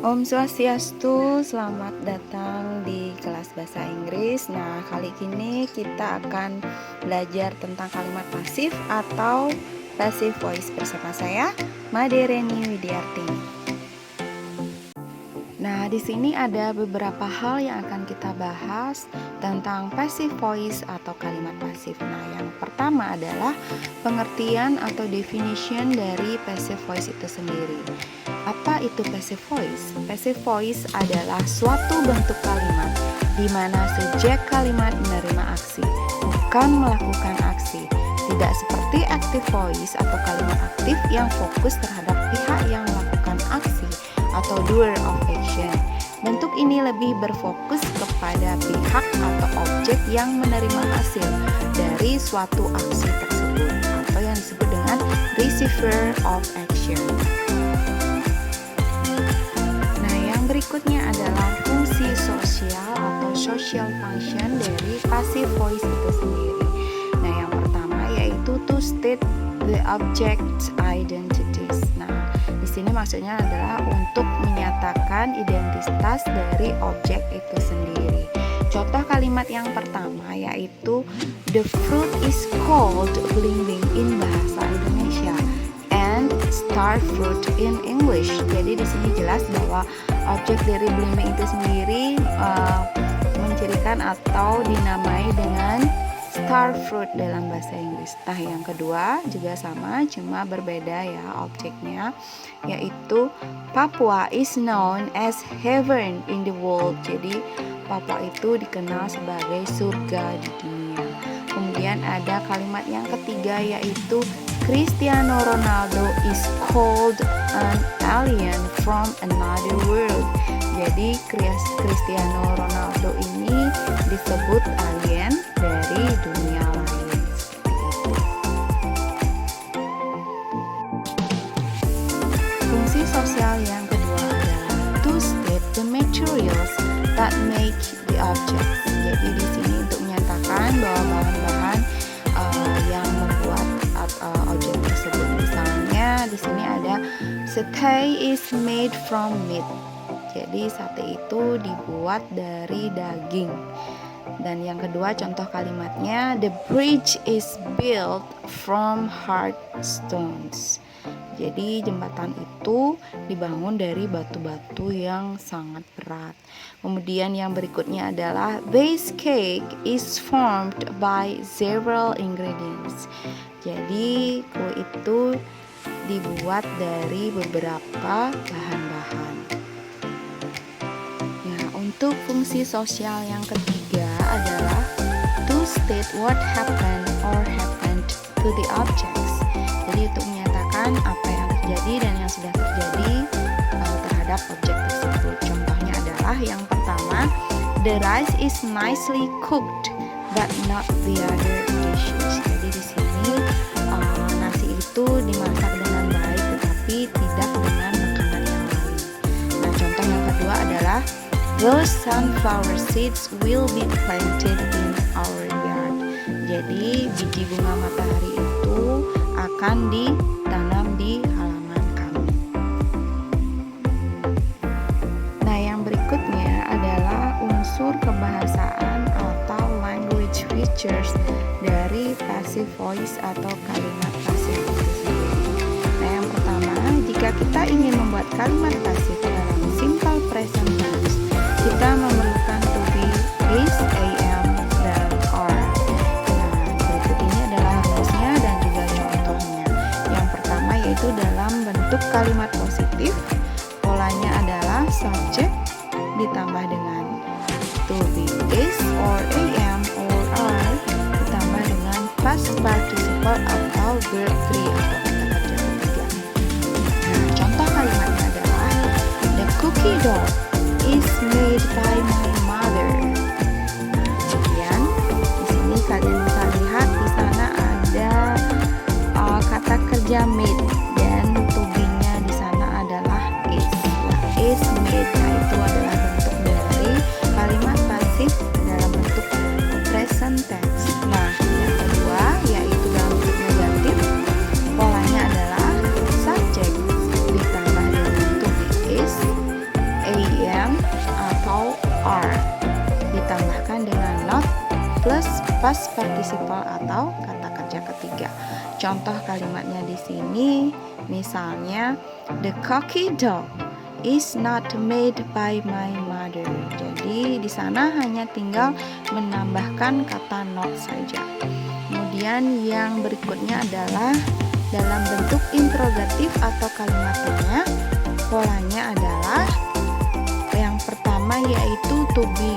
Om Swastiastu, selamat datang di kelas bahasa Inggris. Nah, kali ini kita akan belajar tentang kalimat pasif atau passive voice bersama saya, Made Reni Widiartini. Nah, di sini ada beberapa hal yang akan kita bahas tentang passive voice atau kalimat pasif. Nah, yang pertama adalah pengertian atau definition dari passive voice itu sendiri. Apa itu passive voice? Passive voice adalah suatu bentuk kalimat di mana subjek kalimat menerima aksi, bukan melakukan aksi. Tidak seperti active voice atau kalimat aktif yang fokus terhadap pihak yang melakukan aksi atau doer of action. Bentuk ini lebih berfokus kepada pihak atau objek yang menerima hasil dari suatu aksi tersebut atau yang disebut dengan receiver of action. Berikutnya adalah fungsi sosial atau social function dari passive voice itu sendiri. Nah, yang pertama yaitu to state the object's identities. Nah, di sini maksudnya adalah untuk menyatakan identitas dari objek itu sendiri. Contoh kalimat yang pertama yaitu the fruit is called belimbing in bahasa Indonesia and star fruit in English. Jadi di sini jelas bahwa objek dari belimbing itu sendiri mencirikan atau dinamai dengan star fruit dalam bahasa Inggris. Nah, yang kedua juga sama, cuma berbeda ya objeknya, yaitu Papua is known as heaven in the world. Jadi Papua itu dikenal sebagai surga di dunia. Kemudian ada kalimat yang ketiga yaitu Cristiano Ronaldo is called an alien from another world. Jadi Cristiano Ronaldo ini disebut alien dari dunia lain. Seperti itu. Fungsi sosial yang kedua adalah to state the materials that make the object. Jadi di sini untuk menyatakan bahwa bahan-bahan yang membuat objek tersebut. Misalnya di sini ada sate is made from meat. Jadi sate itu dibuat dari daging. Dan yang kedua contoh kalimatnya the bridge is built from hard stones. Jadi jembatan itu dibangun dari batu-batu yang sangat berat. Kemudian yang berikutnya adalah this cake is formed by several ingredients. Jadi kue itu dibuat dari beberapa bahan-bahan. Nah, untuk fungsi sosial yang ketiga adalah to state what happened or happened to the objects. Jadi untuk menyatakan apa yang terjadi dan yang sudah terjadi terhadap objek tersebut. Contohnya adalah yang pertama, the rice is nicely cooked but not the other dishes. Jadi di sini nasi itu dimasak dengan baik tetapi tidak dengan makanan yang lain. Nah, contoh yang kedua adalah those sunflower seeds will be planted in our yard. Jadi biji bunga matahari itu akan ditanam di halaman kami. Nah, yang berikutnya adalah unsur kebahasaan atau language features dari passive voice atau kalimat pasif itu sendiri. Nah, yang pertama, jika kita ingin membuat kalimat pasif dalam simple present tense, kita memerlukan to be, is, am, dan are. Berikut ini adalah rumusnya dan juga contohnya. Yang pertama yaitu dalam bentuk kalimat positif, polanya adalah subject ditambah dengan to be, is, or am, or are ditambah dengan past participle atau verb 3 atau kata kerja ketiga. Nah, contoh kalimatnya adalah the cookie dough is made by my mother. Kemudian di sini kalian bisa lihat di sana ada kata kerja made dan to be-nya di sana adalah is. Nah, is made, nah itu adalah bentuk dari kalimat pasif dalam bentuk present tense. Nah, yang kedua yaitu dalam bentuk negatif, polanya adalah subject ditambah dengan to be is, atau are, ditambahkan dengan not plus past participle atau kata kerja ketiga. Contoh kalimatnya di sini, misalnya the cocky dog is not made by my mother. Jadi di sana hanya tinggal menambahkan kata not saja. Kemudian yang berikutnya adalah dalam bentuk interrogatif atau kalimat tanya. Polanya adalah yang pertama yaitu to be,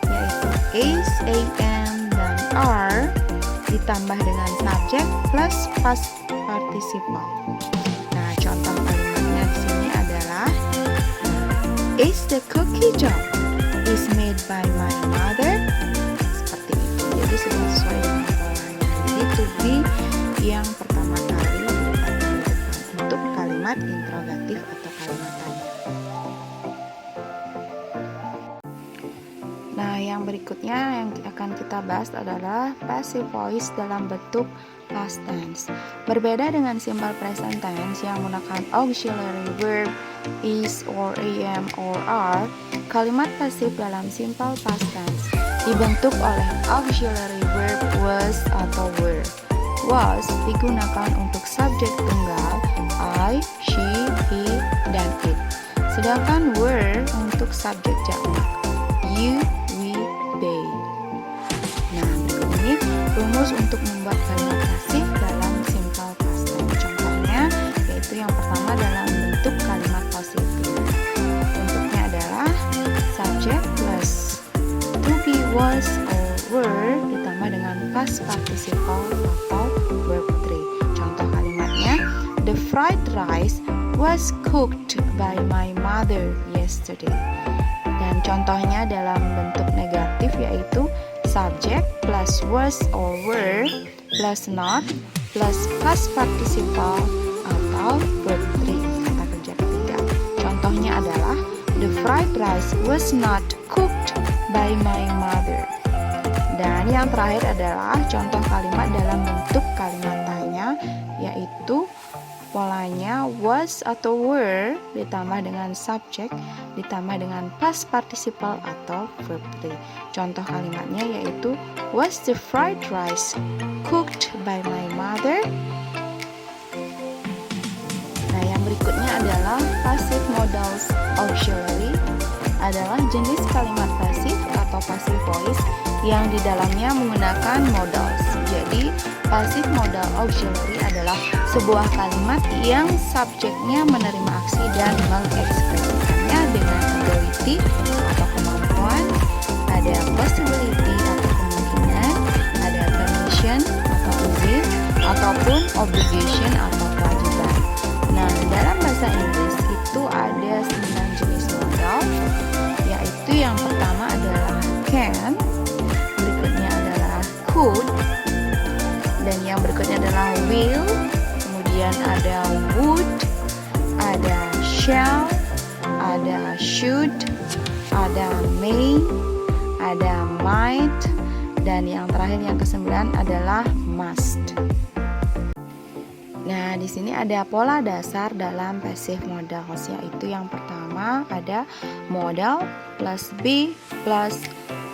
yaitu is, am, dan are ditambah dengan subject plus past participle. Nah, contoh kalimatnya di sini adalah is the cookie dough is made by my mother. Seperti itu. Jadi sudah sesuai dengan polanya. Jadi to be yang pertama kali diletakkan di depan untuk kalimat interrogatif atau kalimat tanya. Nah, yang berikutnya yang akan kita bahas adalah passive voice dalam bentuk past tense. Berbeda dengan simple present tense yang menggunakan auxiliary verb is or am or are, kalimat pasif dalam simple past tense dibentuk oleh auxiliary verb was atau were. Was digunakan untuk subjek tunggal I, she, he, dan it. Sedangkan were untuk subjek jamak you, we, they. Nah, berikut ini rumus untuk membuat kalimat pasif dalam simple past tense. Contohnya yaitu yang pertama dalam bentuk kalimat positif. Bentuknya adalah subject plus to be, was, or were ditambah dengan past participle atau verb 3. Contoh kalimatnya, the fried rice was cooked by my mother yesterday. Dan contohnya dalam bentuk negatif yaitu subject plus was or were plus not plus past participle atau verb 3 kata kerja ketiga. Contohnya adalah the fried rice was not cooked by my mother. Dan yang terakhir adalah contoh kalimat dalam bentuk kalimat tanya, yaitu polanya was atau were ditambah dengan subject ditambah dengan past participle atau verb 3. Contoh kalimatnya yaitu was the fried rice cooked by my mother? Nah, yang berikutnya adalah passive modals auxiliary, adalah jenis kalimat pasif atau passive voice yang di dalamnya menggunakan modals. Jadi, passive modal auxiliary adalah sebuah kalimat yang subjeknya menerima aksi dan mengekspresikannya dengan ability atau kemampuan, ada possibility atau kemungkinan, ada permission atau izin, ataupun obligation atau kewajiban. Nah, dalam bahasa Inggris itu ada 9 jenis modal, yaitu yang pertama adalah can, berikutnya adalah could, dan yang berikutnya adalah will, kemudian ada would, ada shall, ada should, ada may, ada might, dan yang terakhir yang ke-9 adalah must. Nah, di sini ada pola dasar dalam passive modals, yaitu yang pertama ada modal plus be plus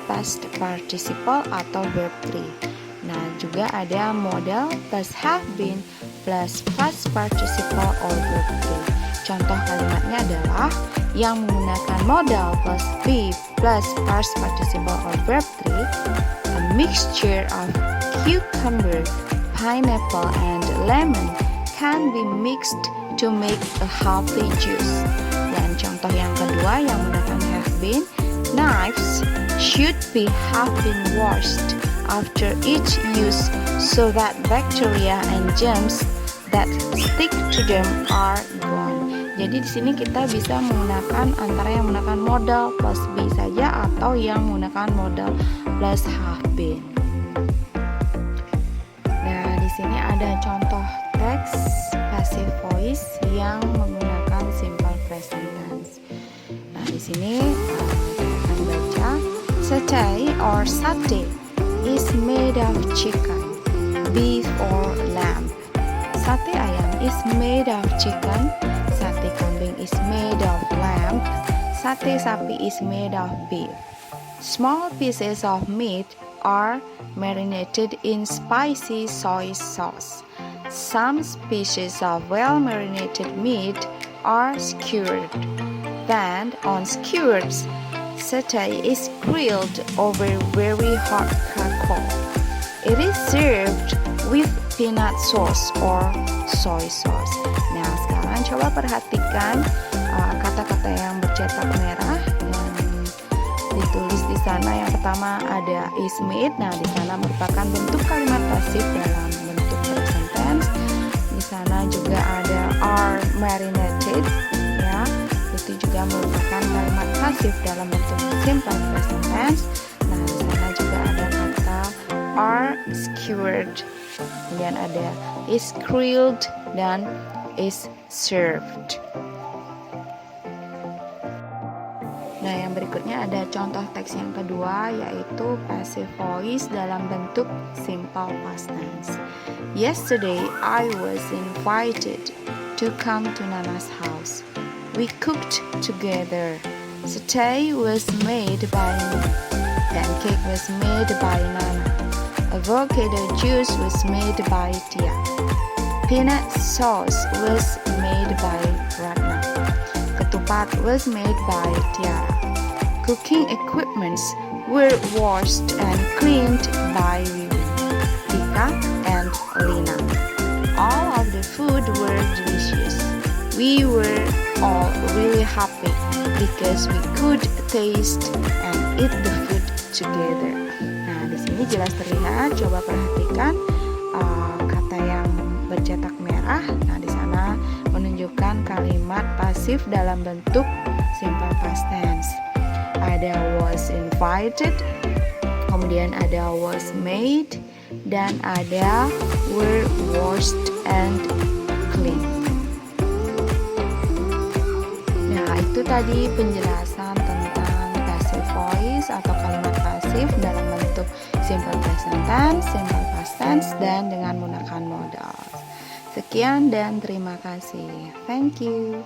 past participle atau verb 3. Nah, juga ada modal plus have been plus past participle or verb 3. Contoh kalimatnya adalah yang menggunakan modal plus be plus past participle or verb 3, a mixture of cucumber, pineapple, and lemon can be mixed to make a healthy juice. Dan contoh yang kedua yang menggunakan have been, knives should have been washed after each use so that bacteria and germs that stick to them are gone. Jadi di sini kita bisa menggunakan antara yang menggunakan modal plus be saja atau yang menggunakan modal plus have been. Nah, di sini ada contoh teks passive voice yang menggunakan simple present tense. Nah, di sini kita akan baca satay or satay is made of chicken, beef or lamb. Sate ayam is made of chicken, sate kambing is made of lamb, Sate sapi is made of beef. Small pieces of meat are marinated in spicy soy sauce. Some species of well-marinated meat are skewered. Then, on skewers, satay is grilled over very hot charcoal. It is served with peanut sauce or soy sauce. Nah, sekarang coba perhatikan kata-kata yang bercetak merah yang ditulis di sana. Yang pertama ada is made. Nah, di sana merupakan bentuk kalimat pasif dalam bentuk present tense. Di sana juga ada are marinated, ya. Itu juga merupakan kalimat pasif dalam bentuk simple present tense. Nah, di sana juga ada kata are skewered. Kemudian ada is grilled dan is served. Nah, yang berikutnya ada contoh teks yang kedua, yaitu passive voice dalam bentuk simple past tense. Yesterday, I was invited to come to Nana's house. We cooked together. Satay was made by me. Pancake was made by Nana. Avocado juice was made by Tia. Peanut sauce was made by Ratna. Ketupat was made by Tiara. Cooking equipments were washed and cleaned by Vivi, Tika, and Lina. All of the food were delicious. We were all really happy because we could taste and eat the food together. Nah, di sini jelas terlihat. Coba perhatikan kata yang bercetak merah. Nah, di sana menunjukkan kalimat pasif dalam bentuk simple past tense. Ada was invited, kemudian ada was made, dan ada were washed and cleaned. Nah, itu tadi penjelasan tentang passive voice atau kalimat pasif dalam bentuk simple present tense, simple past tense, dan dengan menggunakan modal. Sekian dan terima kasih. Thank you.